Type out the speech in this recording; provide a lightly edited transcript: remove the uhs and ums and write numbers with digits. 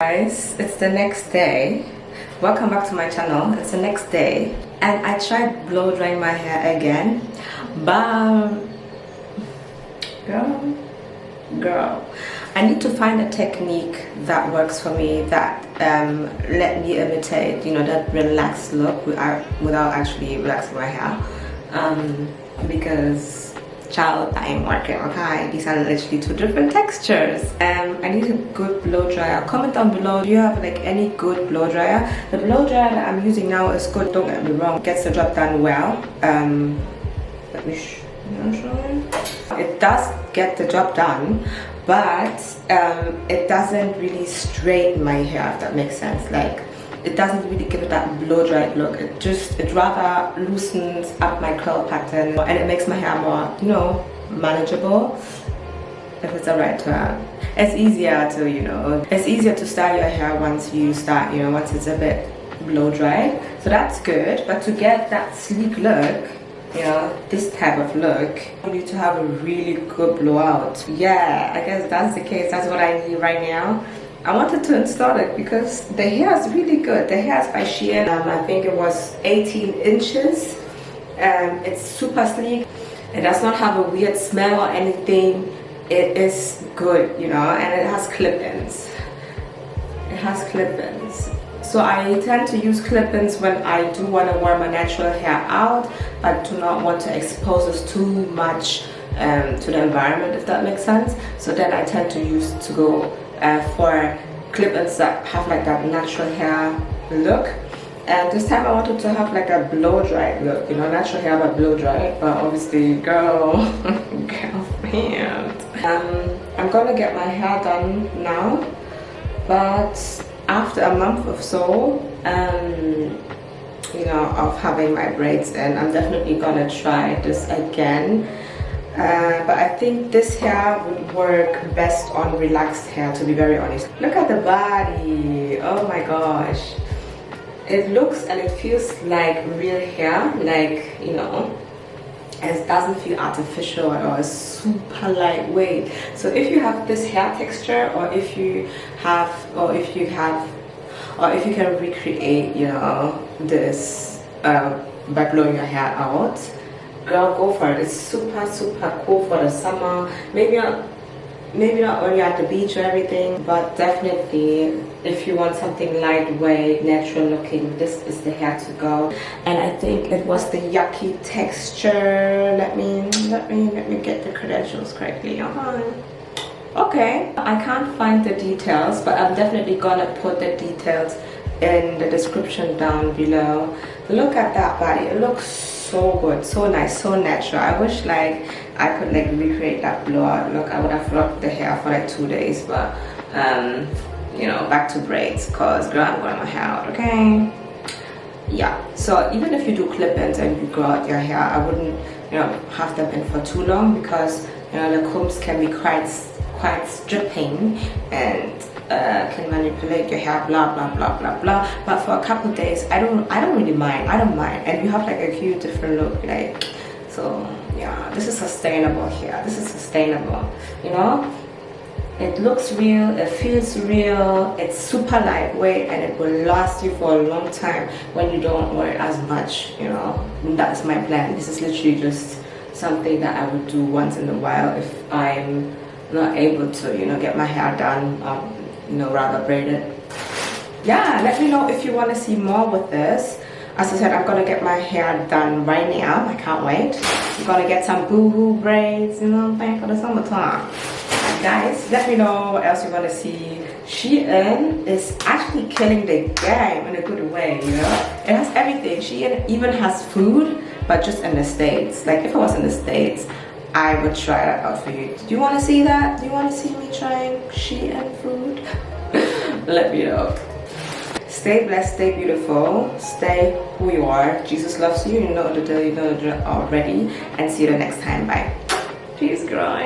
Guys, it's the next day. Welcome back to my channel. It's the next day and I tried blow drying my hair again, but girl, I need to find a technique that works for me, that let me imitate, that relaxed look without actually relaxing my hair, because child, I ain't working, okay? These are literally two different textures. I need a good blow dryer. Comment down below, do you have like any good blow dryer? The blow dryer that I'm using now is good, don't get me wrong, gets the job done well. Let me show you. It does get the job done, but it doesn't really straighten my hair, if that makes sense. Like, it doesn't really give it that blow dried look. It rather loosens up my curl pattern and it makes my hair more, manageable, if it's the right term. It's easier to, it's easier to style your hair once you start, once it's a bit blow dried. So that's good. But to get that sleek look, this type of look, you need to have a really good blowout. Yeah, I guess that's the case. That's what I need right now. I wanted to install it because the hair is really good. The hair is by Shein. I think it was 18 inches. It's super sleek. It does not have a weird smell or anything. It is good, and it has clip-ins. It has clip-ins. So I tend to use clip-ins when I do want to wear my natural hair out, but do not want to expose us too much to the environment, if that makes sense. So then I tend to go for clip-ins that have like that natural hair look. And this time I wanted to have like a blow-dried look, natural hair but blow-dried, but obviously girlfriend. I'm gonna get my hair done now, but after a month or so, of having my braids in, I'm definitely gonna try this again. But I think this hair would work best on relaxed hair, to be very honest. Look at the body. Oh my gosh. It looks and it feels like real hair, like, it doesn't feel artificial or super lightweight. So if you have this hair texture, or if you can recreate, this by blowing your hair out, girl, go for it. It's super cool for the summer. Maybe not when you're at the beach or everything, but definitely if you want something lightweight, natural looking, this is the hair to go. And I think it was the yucky texture. Let me get the credentials correctly. Okay, I can't find the details, but I'm definitely gonna put the details in the description down below. Look at that body. It looks so good, so nice, so natural. I wish like I could like recreate that blowout look. I would have rocked the hair for like 2 days, but back to braids, cause girl, I'm growing my hair out, okay? Yeah, so even if you do clip-ins and you grow out your hair, I wouldn't have them in for too long, because the combs can be quite stripping and can manipulate your hair, blah blah blah. But for a couple of days, I don't really mind. I don't mind, and you have like a cute different look, like. So yeah, this is sustainable here. This is sustainable, It looks real, it feels real, it's super lightweight, and it will last you for a long time when you don't wear it as much, That's my plan. This is literally just something that I would do once in a while if I'm not able to, get my hair done, rather braided. Yeah, let me know if you want to see more with this. As I said, I'm gonna get my hair done right now. I can't wait. I'm gonna get some boohoo braids, for the summertime. Guys, let me know what else you want to see. Shein is actually killing the game in a good way, It has everything. Shein even has food, but just in the States. Like, if I was in the States, I would try that out for you. Do you want to see that? Do you want to see me trying Shein food? Let me know. Stay blessed, stay beautiful, stay who you are. Jesus loves you. You know the deal, already. And see you the next time. Bye. Peace, girl.